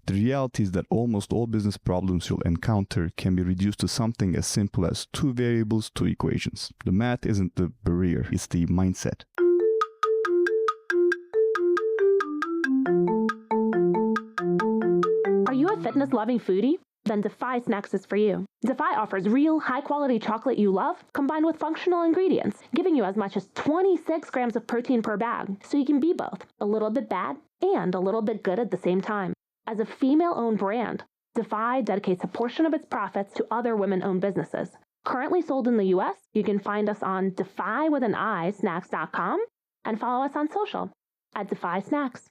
The reality is that almost all business problems you'll encounter can be reduced to something as simple as two variables, two equations. The math isn't the barrier, it's the mindset. Are you a fitness-loving foodie? Then Defy Snacks is for you. Defy offers real, high-quality chocolate you love, combined with functional ingredients, giving you as much as 26 grams of protein per bag, so you can be both a little bit bad and a little bit good at the same time. As a female-owned brand, Defy dedicates a portion of its profits to other women-owned businesses. Currently sold in the US, you can find us on defy.snacks.com and follow us on social at Defy Snacks.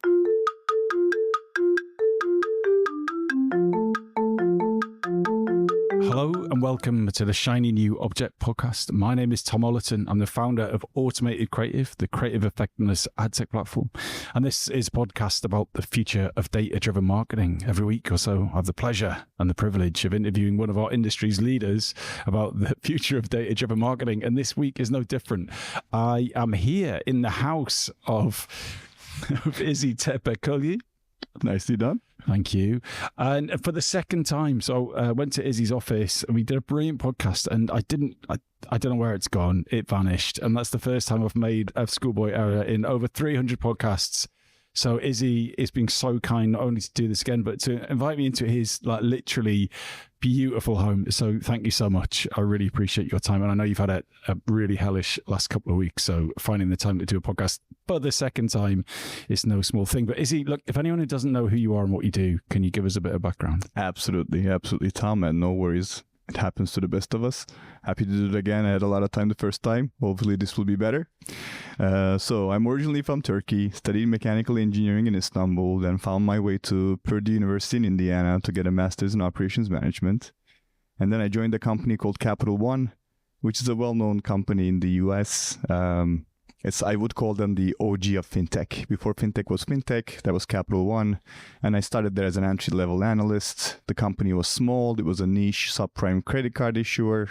Hello and welcome to the Shiny New Object podcast. My name is Tom Ollerton. I'm the founder of Automated Creative, the creative effectiveness ad tech platform. And this is a podcast about the future of data-driven marketing. Every week or so, I have the pleasure and the privilege of interviewing one of our industry's leaders about the future of data-driven marketing. And this week is no different. I am here in the house of Izzy Tepekulyi. Nicely done. Thank you. And for the second time, so I went to Izzy's office and we did a brilliant podcast, and I don't know where it's gone. It vanished. And that's the first time I've made a schoolboy error in over 300 podcasts. So Izzy is being so kind, not only to do this again, but to invite me into his literally beautiful home. So thank you so much. I really appreciate your time. And I know you've had a really hellish last couple of weeks. So finding the time to do a podcast for the second time is no small thing. But Izzy, look, if anyone who doesn't know who you are and what you do, can you give us a bit of background? Absolutely, Tom, and no worries. It happens to the best of us. Happy to do it again. I had a lot of time the first time. Hopefully this will be better. So I'm originally from Turkey, studied mechanical engineering in Istanbul, then found my way to Purdue University in Indiana to get a master's in operations management. And then I joined a company called Capital One, which is a well-known company in the US. I would call them the OG of fintech. Before fintech was fintech, that was Capital One. And I started there as an entry-level analyst. The company was small. It was a niche subprime credit card issuer.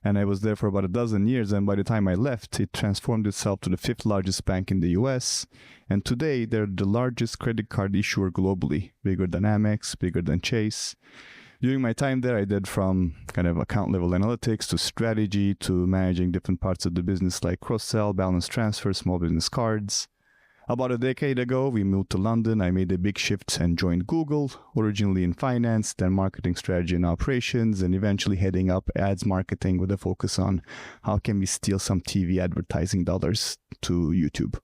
And I was there for about a dozen years. And by the time I left, it transformed itself to the fifth largest bank in the US. And today, they're the largest credit card issuer globally, bigger than Amex, bigger than Chase. During my time there, I did from kind of account level analytics to strategy to managing different parts of the business like cross-sell, balance transfer, small business cards. About a decade ago, we moved to London. I made a big shift and joined Google, originally in finance, then marketing strategy and operations, and eventually heading up ads marketing with a focus on how can we steal some TV advertising dollars to YouTube.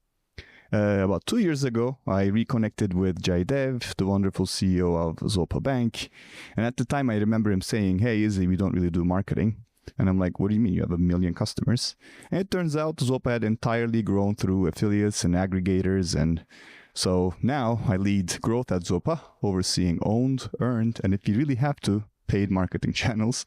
About 2 years ago, I reconnected with Jaidev, the wonderful CEO of Zopa Bank. And at the time, I remember him saying, "Hey, Izzy, we don't really do marketing." And I'm like, "What do you mean? You have 1 million customers?" And it turns out Zopa had entirely grown through affiliates and aggregators. And so now I lead growth at Zopa, overseeing owned, earned, and if you really have to, paid marketing channels.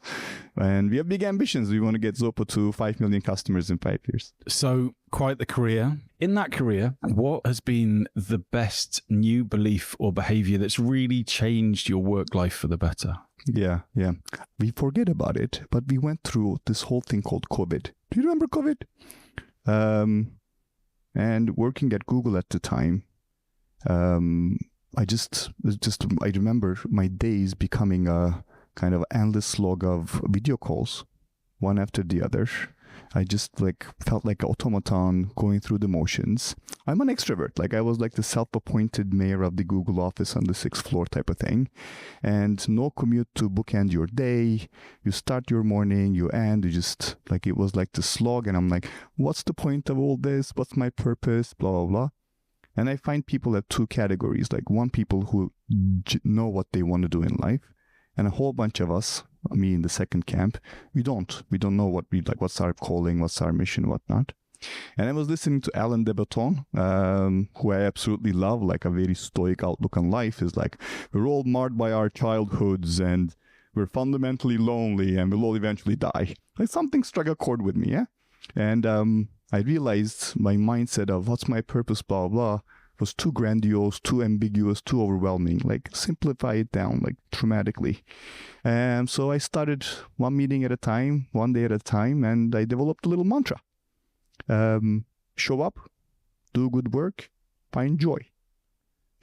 And we have big ambitions. We want to get Zopa to 5 million customers in 5 years. So quite the career. In that career, what has been the best new belief or behavior that's really changed your work life for the better? Yeah. We forget about it, but we went through this whole thing called COVID. Do you remember COVID? And working at Google at the time, I remember my days becoming a kind of endless slog of video calls, one after the other. I just felt like an automaton going through the motions. I'm an extrovert. I was like the self-appointed mayor of the Google office on the 6th floor type of thing. And no commute to bookend your day. You start your morning, you end, it was like the slog. And I'm like, what's the point of all this? What's my purpose? Blah, blah, blah. And I find people at two categories. One, people who know what they want to do in life. And a whole bunch of us, me in the second camp, we don't know what what's our calling, what's our mission, whatnot. And I was listening to Alain de Botton, who I absolutely love, a very stoic outlook on life, is we're all marred by our childhoods and we're fundamentally lonely and we'll all eventually die. Something struck a chord with me, yeah? And I realized my mindset of what's my purpose, blah, blah, was too grandiose, too ambiguous, too overwhelming. Simplify it down, dramatically. And so I started one meeting at a time, one day at a time, and I developed a little mantra. Show up, do good work, find joy.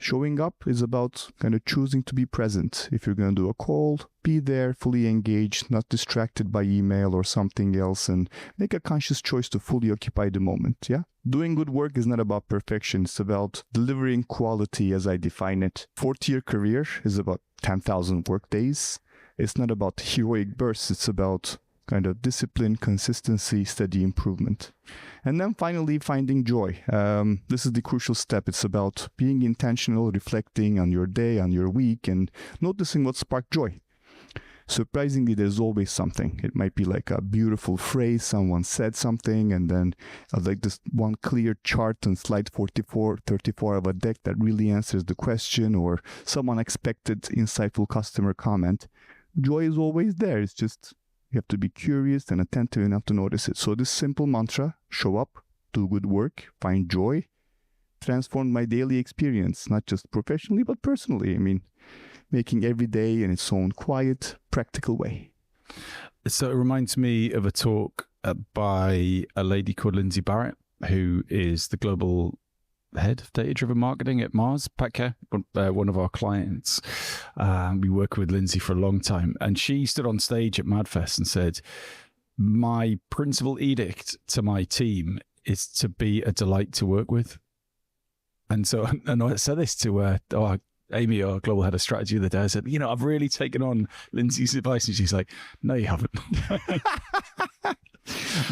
Showing up is about kind of choosing to be present. If you're going to do a call, be there, fully engaged, not distracted by email or something else, and make a conscious choice to fully occupy the moment, yeah? Doing good work is not about perfection. It's about delivering quality as I define it. 4-year career is about 10,000 work days. It's not about heroic bursts. It's about kind of discipline, consistency, steady improvement. And then finally, finding joy. This is the crucial step. It's about being intentional, reflecting on your day, on your week, and noticing what sparked joy. Surprisingly, there's always something. It might be like a beautiful phrase, someone said something, and then like this one clear chart on slide 34 of a deck that really answers the question, or some unexpected, insightful customer comment. Joy is always there. It's just you have to be curious and attentive enough to notice it. So this simple mantra, show up, do good work, find joy, transformed my daily experience, not just professionally, but personally. I mean, making every day in its own quiet, practical way. So it reminds me of a talk by a lady called Lindsay Barrett, who is the global head of data-driven marketing at Mars Petcare, one of our clients. We work with Lindsay for a long time, and she stood on stage at MadFest and said, my principal edict to my team is to be a delight to work with. And so, and I said this to Amy, our global head of strategy, the other day. I said, I've really taken on Lindsay's advice. And she's like, no, you haven't.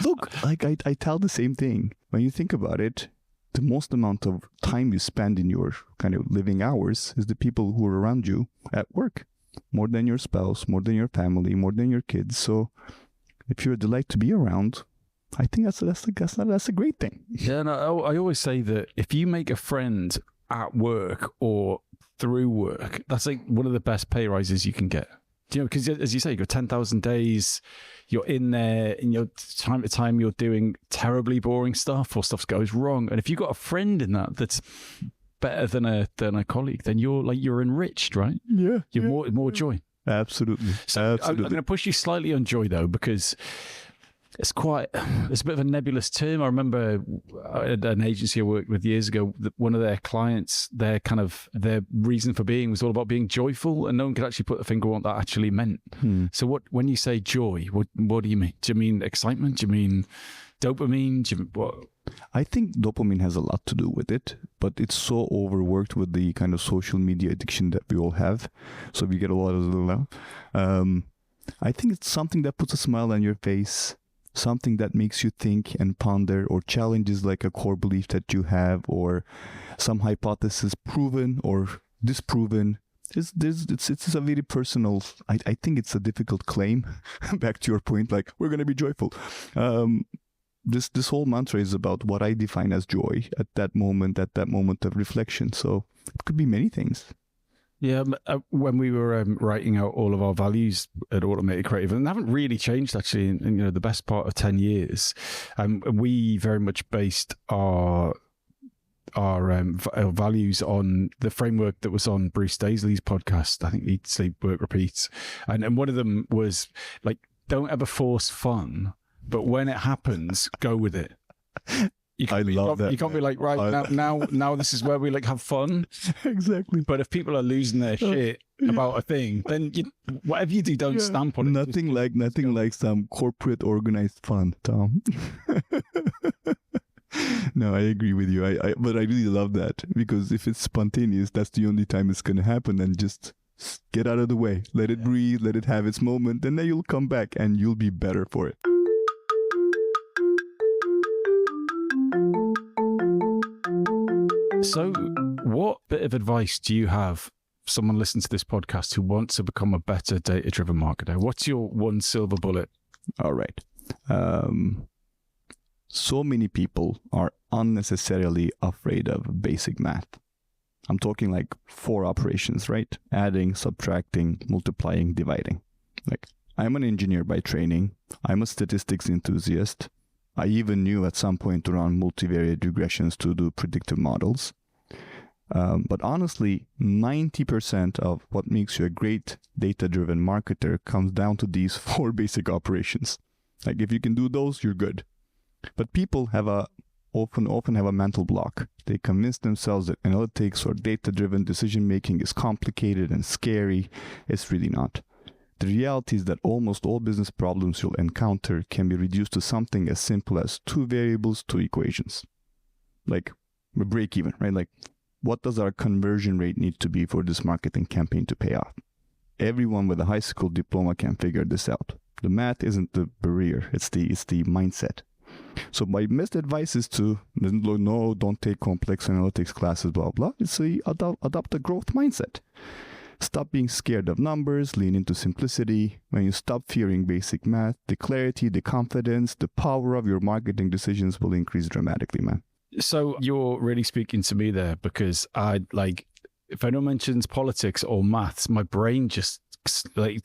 Look, like I tell the same thing. When you think about it, the most amount of time you spend in your kind of living hours is the people who are around you at work, more than your spouse, more than your family, more than your kids. So if you're a delight to be around, I think that's a great thing. Yeah, no, I always say that if you make a friend at work or through work, that's like one of the best pay rises you can get. Because as you say, you've got 10,000 days, you're in there, and time to time you're doing terribly boring stuff or stuff goes wrong. And if you've got a friend in that's better than a colleague, then you're enriched, right? Yeah. You're more joy. Absolutely. So I'm going to push you slightly on joy though, because it's a bit of a nebulous term. I remember at an agency I worked with years ago, one of their clients, their reason for being was all about being joyful, and no one could actually put a finger on what that actually meant. So when you say joy, what do you mean? Do you mean excitement? Do you mean dopamine? What? I think dopamine has a lot to do with it, but it's so overworked with the kind of social media addiction that we all have. So we get a lot of I think it's something that puts a smile on your face, something that makes you think and ponder, or challenges like a core belief that you have, or some hypothesis proven or disproven. It's a very personal, I think it's a difficult claim. Back to your point, like, we're going to be joyful. This whole mantra is about what I define as joy at that moment of reflection. So it could be many things. Yeah, when we were writing out all of our values at Automated Creative, and they haven't really changed actually in the best part of 10 years, we very much based our values on the framework that was on Bruce Daisley's podcast. I think Eat, Sleep, Work, Repeat, and one of them was like, don't ever force fun, but when it happens, go with it. You can't be like, right, now this is where we like have fun. Exactly. But if people are losing their shit about a thing, then whatever you do, don't stamp on it. Nothing like some corporate organized fun, Tom. No, I agree with you. But I really love that, because if it's spontaneous, that's the only time it's going to happen. And just get out of the way. Let it breathe. Let it have its moment. And then you'll come back and you'll be better for it. So what bit of advice do you have for someone listening to this podcast who wants to become a better data-driven marketer? What's your one silver bullet? All right. So many people are unnecessarily afraid of basic math. I'm talking like 4 operations, right? Adding, subtracting, multiplying, dividing. Like, I'm an engineer by training. I'm a statistics enthusiast. I even knew at some point to run multivariate regressions to do predictive models. But honestly, 90% of what makes you a great data-driven marketer comes down to these 4 basic operations. Like, if you can do those, you're good. But people have a often have a mental block. They convince themselves that analytics or data-driven decision-making is complicated and scary. It's really not. The reality is that almost all business problems you'll encounter can be reduced to something as simple as 2 variables, 2 equations. Like a break even, right? Like, what does our conversion rate need to be for this marketing campaign to pay off? Everyone with a high school diploma can figure this out. The math isn't the barrier, it's the mindset. So my best advice is to, no, don't take complex analytics classes, blah, blah. It's adopt a growth mindset. Stop being scared of numbers, lean into simplicity. When you stop fearing basic math, the clarity, the confidence, the power of your marketing decisions will increase dramatically, man. So you're really speaking to me there, because if anyone mentions politics or maths, my brain just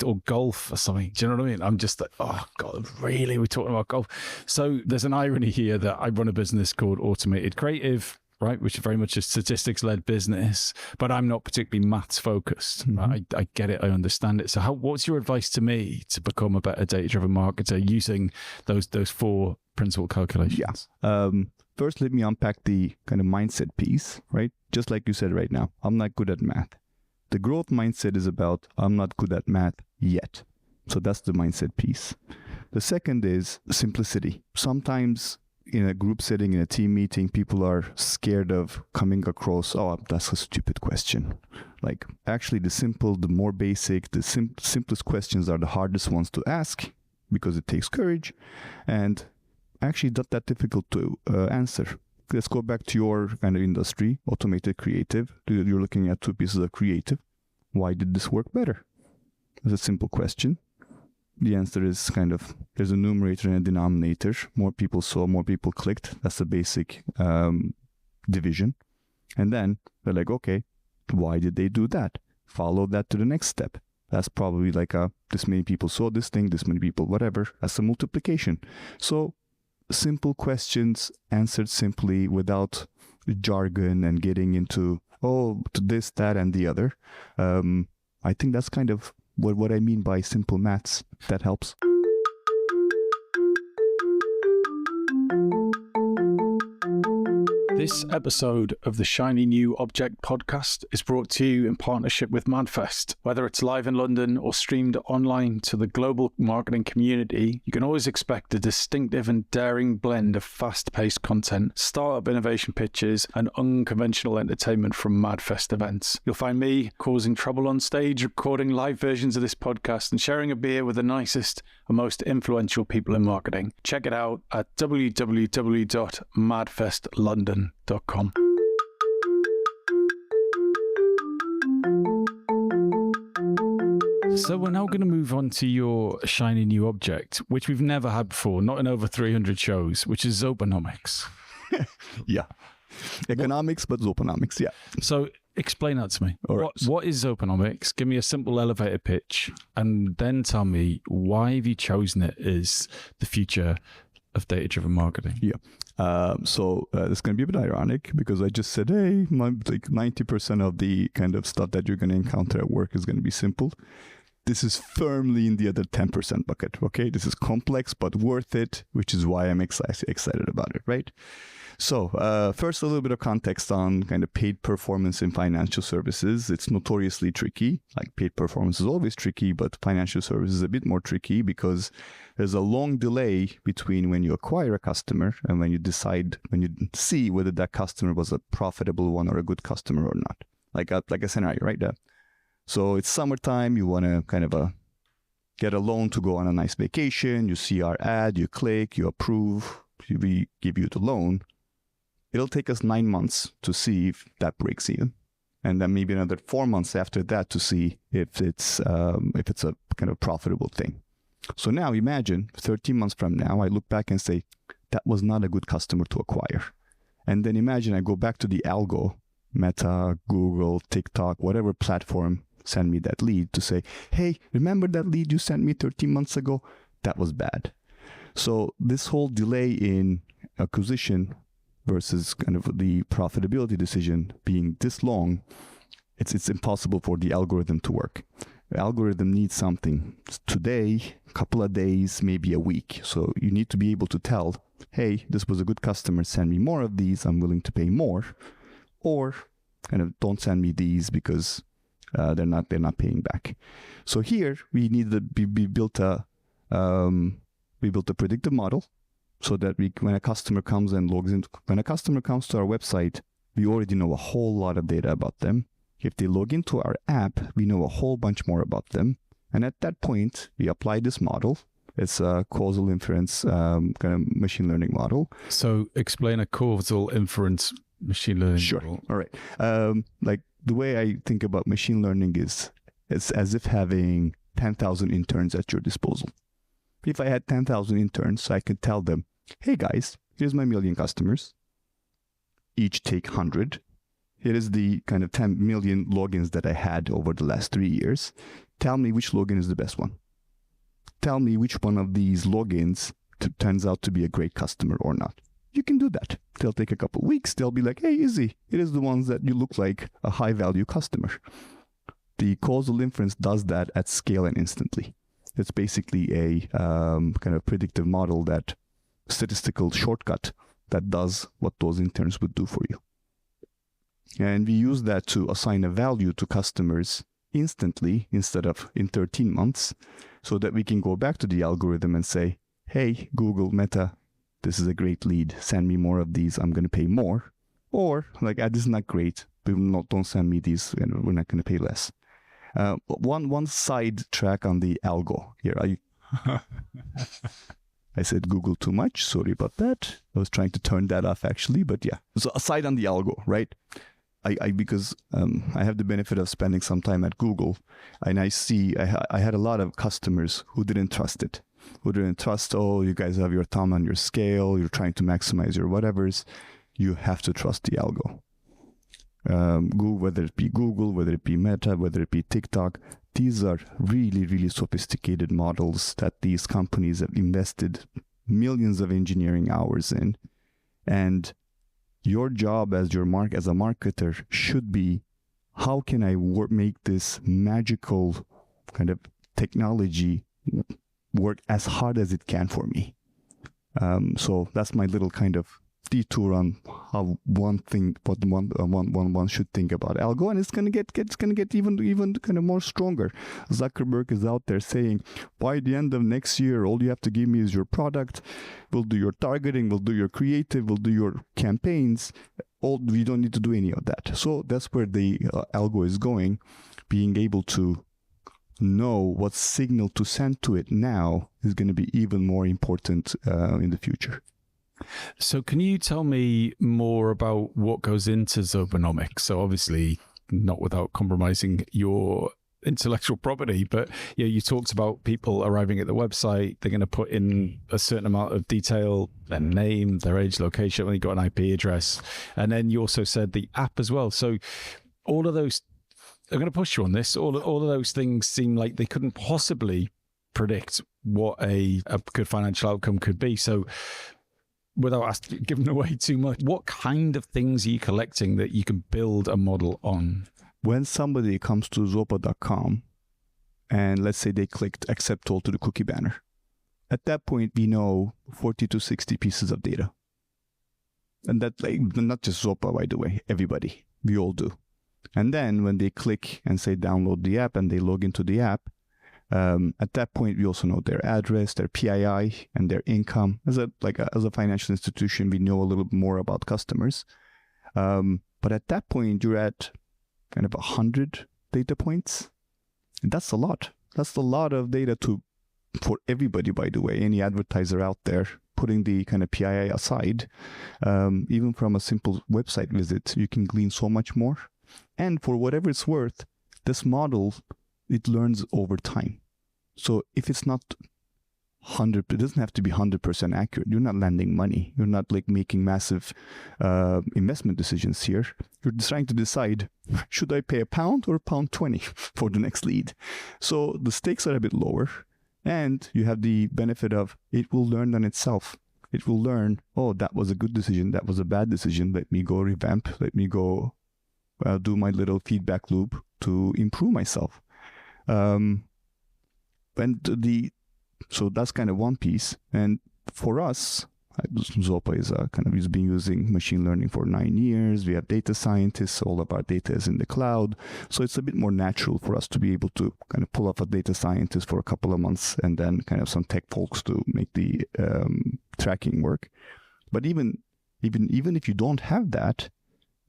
or golf or something. Do you know what I mean? I'm just like, oh God, really? We're talking about golf. So there's an irony here that I run a business called Automated Creative, right? Which is very much a statistics-led business, but I'm not particularly maths focused. Mm-hmm. Right? I get it. I understand it. So what's your advice to me to become a better data-driven marketer using those 4 principal calculations? Yeah. First, let me unpack the kind of mindset piece, right? Just like you said right now, I'm not good at math. The growth mindset is about, I'm not good at math yet. So that's the mindset piece. The second is simplicity. Sometimes in a group setting, in a team meeting, people are scared of coming across, oh, that's a stupid question. Like, actually, the more basic, the simplest questions are the hardest ones to ask because it takes courage and actually not that difficult to answer. Let's go back to your kind of industry, automated creative. You're looking at 2 pieces of creative. Why did this work better? It's a simple question. The answer is kind of, there's a numerator and a denominator. More people saw, more people clicked. That's the basic division. And then they're like, okay, why did they do that? Follow that to the next step. That's probably like this many people saw this thing, this many people, whatever. That's a multiplication. So simple questions answered simply without jargon and getting into, this, that, and the other. I think that's kind of what I mean by simple maths. That helps. This episode of the Shiny New Object podcast is brought to you in partnership with MadFest. Whether it's live in London or streamed online to the global marketing community, you can always expect a distinctive and daring blend of fast-paced content, startup innovation pitches, and unconventional entertainment from MadFest events. You'll find me causing trouble on stage, recording live versions of this podcast, and sharing a beer with the nicest and most influential people in marketing. Check it out at www.madfestlondon.com. So we're now going to move on to your shiny new object, which we've never had before, not in over 300 shows, which is Zopanomics. Yeah. Economics, but Zopanomics, yeah. So explain that to me. All right. What is Zopanomics? Give me a simple elevator pitch, and then tell me why have you chosen it as the future of data-driven marketing? Yeah. So it's going to be a bit ironic because I just said, hey, like 90% of the kind of stuff that you're going to encounter at work is going to be simple. This is firmly in the other 10% bucket, okay? This is complex, but worth it, which is why I'm excited about it, right? So first, a little bit of context on kind of paid performance in financial services. It's notoriously tricky. Like, paid performance is always tricky, but financial services is a bit more tricky because there's a long delay between when you acquire a customer and when you see whether that customer was a profitable one or a good customer or not. Like a scenario, right? So it's summertime. You want to kind of get a loan to go on a nice vacation. You see our ad, you click, you approve, we give you the loan. It'll take us 9 months to see if that breaks even, and then maybe another 4 months after that to see if it's a kind of profitable thing. So now imagine 13 months from now, I look back and say, that was not a good customer to acquire. And then imagine I go back to the algo, Meta, Google, TikTok, whatever platform, send me that lead to say, hey, remember that lead you sent me 13 months ago? That was bad. So this whole delay in acquisition versus kind of the profitability decision being this long, it's impossible for the algorithm to work. The algorithm needs something today, a couple of days, maybe a week. So you need to be able to tell hey, this was a good customer, send me more of these, I'm willing to pay more, or kind of don't send me these because they're not paying back. So here we built a predictive model so that when a customer comes and logs in, when a customer comes to our website, we already know a whole lot of data about them. If they log into our app, we know a whole bunch more about them. And at that point, we apply this model. It's a causal inference kind of machine learning model. So explain a causal inference machine learning model. All right. Like the way I think about machine learning is it's as if having 10,000 interns at your disposal. If I had 10,000 interns, I could tell them, hey guys, here's my million customers. Each take 100. Here is the kind of 10 million logins that I had over the last 3 years. Tell me which login is the best one. Tell me which one of these logins turns out to be a great customer or not. You can do that. They'll take a couple of weeks. They'll be like, hey, Izzy, it is the ones that you look like a high-value customer. The causal inference does that at scale and instantly. It's basically a kind of predictive model, that statistical shortcut that does what those interns would do for you. And we use that to assign a value to customers instantly instead of in 13 months, so that we can go back to the algorithm and say, hey, Google, Meta, this is a great lead. Send me more of these. I'm going to pay more. Or like, this is not great. Don't send me these. We're not going to pay less. One side track on the algo here. I said Google too much. Sorry about that. I was trying to turn that off actually, but yeah. So aside on the algo, right? Because I have the benefit of spending some time at Google, and I see I had a lot of customers who didn't trust it, who didn't trust, oh, you guys have your thumb on your scale, you're trying to maximize your whatevers. You have to trust the algo. Google, whether it be Google, whether it be Meta, whether it be TikTok, these are really, really sophisticated models that these companies have invested millions of engineering hours in. And your job as a marketer should be, how can I make this magical kind of technology work as hard as it can for me? So that's my little kind of detour on how one should think about algo, and it's gonna get even kind of more stronger. Zuckerberg is out there saying, by the end of next year, all you have to give me is your product. We'll do your targeting, we'll do your creative, we'll do your campaigns. We don't need to do any of that. So that's where the algo is going. Being able to know what signal to send to it now is going to be even more important in the future. So can you tell me more about what goes into Zopanomics? So obviously not without compromising your intellectual property, but you talked about people arriving at the website, they're going to put in a certain amount of detail, their name, their age, location, when you got an IP address, and then you also said the app as well. So all of those, I'm going to push you on this, all of those things seem like they couldn't possibly predict what a good financial outcome could be. So without giving away too much, what kind of things are you collecting that you can build a model on? When somebody comes to Zopa.com and let's say they clicked accept all to the cookie banner, at that point we know 40 to 60 pieces of data. And that, like, not just Zopa, by the way, everybody, we all do. And then when they click and say download the app and they log into the app, at that point, we also know their address, their PII, and their income. As a financial institution, we know a little bit more about customers. But at that point, you're at kind of 100 data points. And that's a lot. That's a lot of data for everybody, by the way, any advertiser out there, putting the kind of PII aside. Even from a simple website visit, you can glean so much more. And for whatever it's worth, this model, it learns over time. So if it's not 100, it doesn't have to be 100% accurate. You're not lending money. You're not like making massive investment decisions here. You're just trying to decide, should I pay £1 or £1.20 for the next lead? So the stakes are a bit lower, and you have the benefit of it will learn on itself. It will learn, oh, that was a good decision. That was a bad decision. Let me go revamp. Let me go do my little feedback loop to improve myself. So that's kind of one piece. And for us, Zopa is been using machine learning for 9 years. We have data scientists. All of our data is in the cloud. So it's a bit more natural for us to be able to kind of pull off a data scientist for a couple of months and then kind of some tech folks to make the tracking work. But even if you don't have that,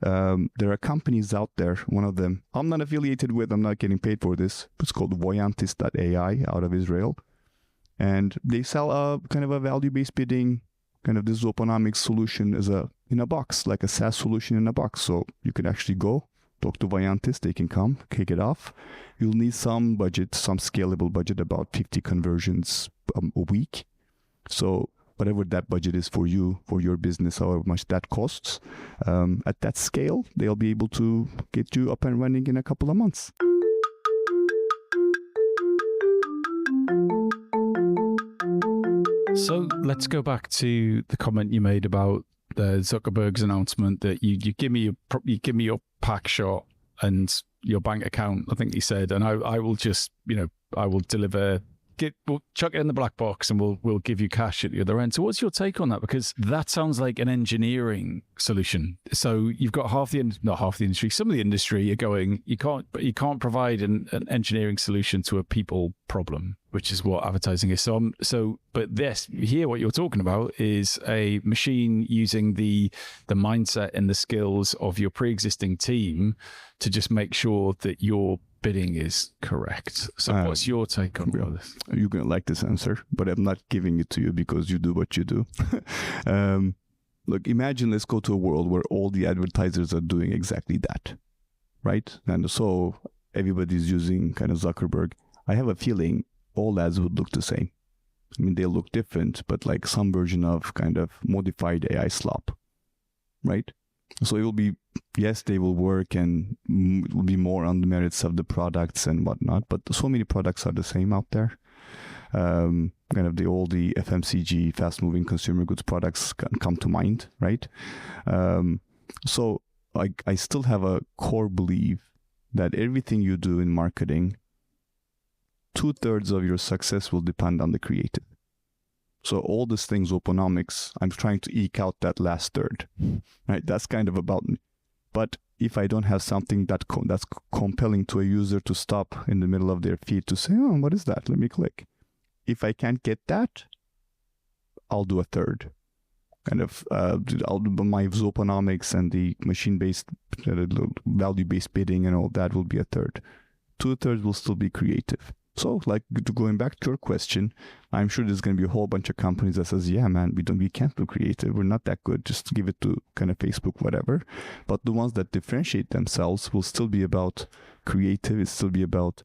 there are companies out there. One of them I'm not affiliated with. I'm not getting paid for this. It's called Voyantis.ai out of Israel. And they sell a kind of a value-based bidding, kind of this Zopanomics solution in a box, like a SaaS solution in a box. So you can actually go talk to Voyantis. They can come, kick it off. You'll need some budget, some scalable budget, about 50 conversions a week. So whatever that budget is for you, for your business, however much that costs, at that scale, they'll be able to get you up and running in a couple of months. So let's go back to the comment you made about Zuckerberg's announcement that you give me your pack shot and your bank account, I think he said, and I will just, I will deliver. We'll chuck it in the black box and we'll give you cash at the other end. So what's your take on that? Because that sounds like an engineering solution. So you've got some of the industry are going, you can't provide an engineering solution to a people problem, which is what advertising is. But here what you're talking about is a machine using the mindset and the skills of your pre-existing team to just make sure that your bidding is correct. So what's your take on all this? You're going to like this answer, but I'm not giving it to you because you do what you do. Look, imagine let's go to a world where all the advertisers are doing exactly that, right? And so everybody's using kind of Zuckerberg. I have a feeling all ads would look the same. I mean, they'll look different, but like some version of kind of modified AI slop, right? So it will be, yes, they will work and it will be more on the merits of the products and whatnot, but so many products are the same out there. Kind of all the FMCG, fast-moving consumer goods products come to mind, right? So I still have a core belief that everything you do in marketing, 2/3 of your success will depend on the creative. So all these things, Zopanomics, I'm trying to eke out that last third, right? That's kind of about me. But if I don't have something that's compelling to a user to stop in the middle of their feed to say, oh, what is that? Let me click. If I can't get that, I'll do a third. Kind of, I'll do my Zopanomics and the machine-based, value-based bidding and all that will be a third. 2/3 will still be creative. So, like, going back to your question, I'm sure there's going to be a whole bunch of companies that says, yeah, man, we can't do creative. We're not that good. Just give it to kind of Facebook, whatever. But the ones that differentiate themselves will still be about creative. It'll still be about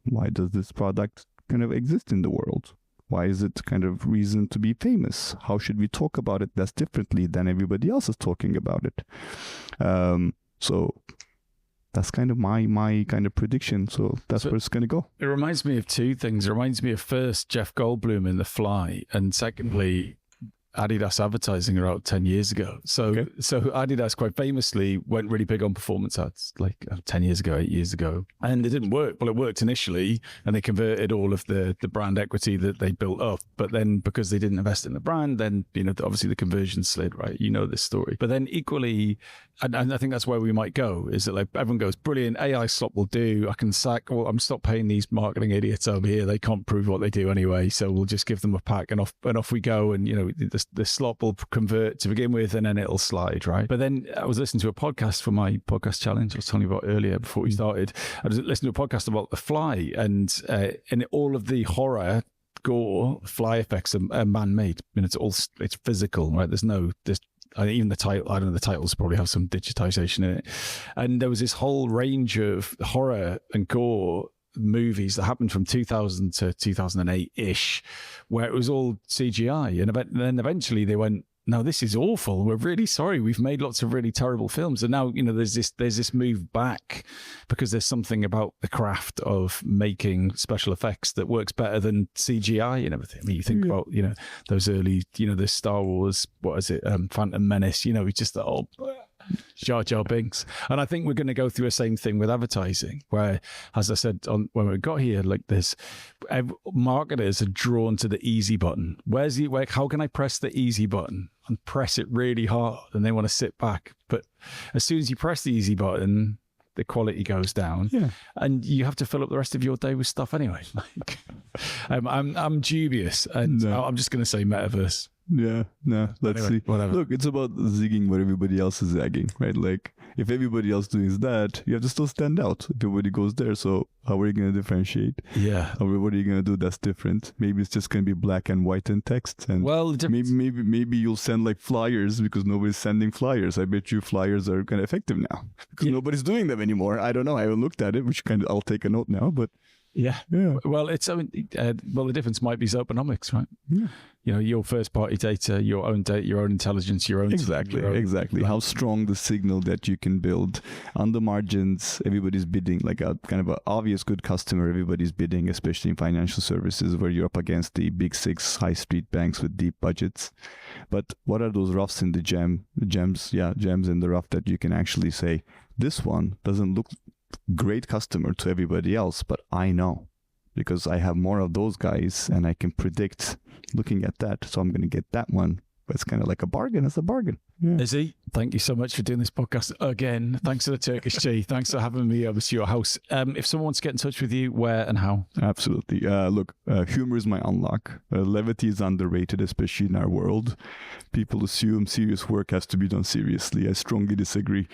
why does this product kind of exist in the world? Why is it kind of reason to be famous? How should we talk about it that's differently than everybody else is talking about it? So that's kind of my kind of prediction. So that's where it's going to go. It reminds me of two things. It reminds me of first Jeff Goldblum in The Fly, and secondly, Adidas advertising about 10 years ago. So Adidas quite famously went really big on performance ads like 10 years ago, 8 years ago. And it didn't work. Well, it worked initially and they converted all of the brand equity that they built up. But then because they didn't invest in the brand, then, obviously the conversion slid, right? You know this story. But then equally, and I think that's where we might go, is that like everyone goes, brilliant, AI slop will do. I can I'm stop paying these marketing idiots over here. They can't prove what they do anyway. So we'll just give them a pack and off we go. And, the slop will convert to begin with and then it'll slide, right? But then I was listening to a podcast for my podcast challenge I was telling you about earlier before we started. I was listening to a podcast about The Fly and all of the horror, gore, fly effects are man-made. It's physical, right? Even the title, I don't know, the titles probably have some digitization in it. And there was this whole range of horror and gore movies that happened from 2000 to 2008-ish, where it was all CGI. And then eventually they went, no, this is awful. We're really sorry. We've made lots of really terrible films. And now, there's this move back because there's something about the craft of making special effects that works better than CGI and everything. I mean, you think about, those early, the Star Wars, what is it? Phantom Menace, we just thought, Jar Jar Binks. And I think we're going to go through the same thing with advertising, where, as I said when we got here, like this, marketers are drawn to the easy button. How can I press the easy button and press it really hard? And they want to sit back. But as soon as you press the easy button, the quality goes down, and you have to fill up the rest of your day with stuff anyway. Like, I'm dubious, and I'm just going to say metaverse. Yeah, no, let's Anyway, see. whatever. Look, it's about zigging what everybody else is zagging, right? Like, if everybody else doing that, you have to still stand out. If everybody goes there, so how are you going to differentiate? Yeah. What are you going to do that's different? Maybe it's just going to be black and white in text, and maybe you'll send like flyers because nobody's sending flyers. I bet you flyers are kind of effective now because nobody's doing them anymore. I don't know. I haven't looked at it, which I'll take a note now, but. Yeah. Well, the difference might be Zopanomics, right? Yeah. You know, your first party data, your own intelligence, your own exactly. How strong the signal that you can build on the margins. Everybody's bidding, like a kind of an obvious good customer. Everybody's bidding, especially in financial services, where you're up against the big six high street banks with deep budgets. But what are those roughs in the gems in the rough that you can actually say, this one doesn't look great customer to everybody else, but I know because I have more of those guys and I can predict looking at that, so I'm going to get that one. But it's kind of like a bargain. It's a bargain. Yeah. Izzy, thank you so much for doing this podcast again. Thanks for the Turkish tea. Thanks for having me over to your house. If someone wants to get in touch with you, where and how? Absolutely. Look, humor is my unlock. Levity is underrated, especially in our world. People assume serious work has to be done seriously. I strongly disagree.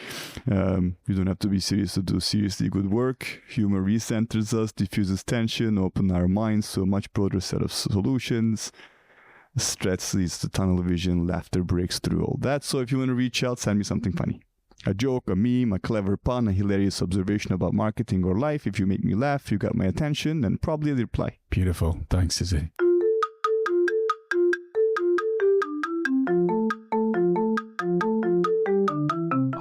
You don't have to be serious to do seriously good work. Humor recenters us, diffuses tension, opens our minds to a much broader set of solutions. Stress leads to tunnel vision, laughter breaks through all that. So if you want to reach out, send me something funny. A joke, a meme, a clever pun, a hilarious observation about marketing or life. If you make me laugh, you got my attention, and probably a reply. Beautiful. Thanks, Izzy.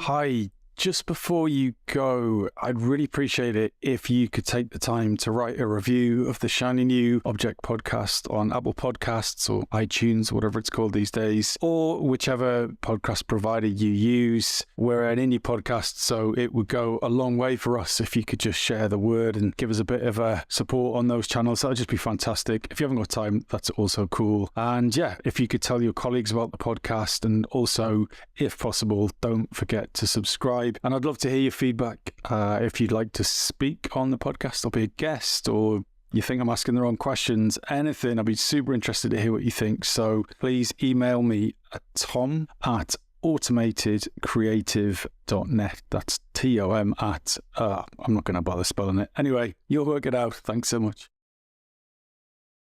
Hi. Just before you go, I'd really appreciate it if you could take the time to write a review of the shiny new Object podcast on Apple Podcasts or iTunes, whatever it's called these days, or whichever podcast provider you use. We're an indie podcast, so it would go a long way for us if you could just share the word and give us a bit of a support on those channels. That would just be fantastic. If you haven't got time, that's also cool. And yeah, if you could tell your colleagues about the podcast, and also, if possible, don't forget to subscribe. And I'd love to hear your feedback. If you'd like to speak on the podcast or be a guest, or you think I'm asking the wrong questions, anything, I'd be super interested to hear what you think. So please email me at tom@automatedcreative.net. That's TOM at, I'm not going to bother spelling it. Anyway, you'll work it out. Thanks so much.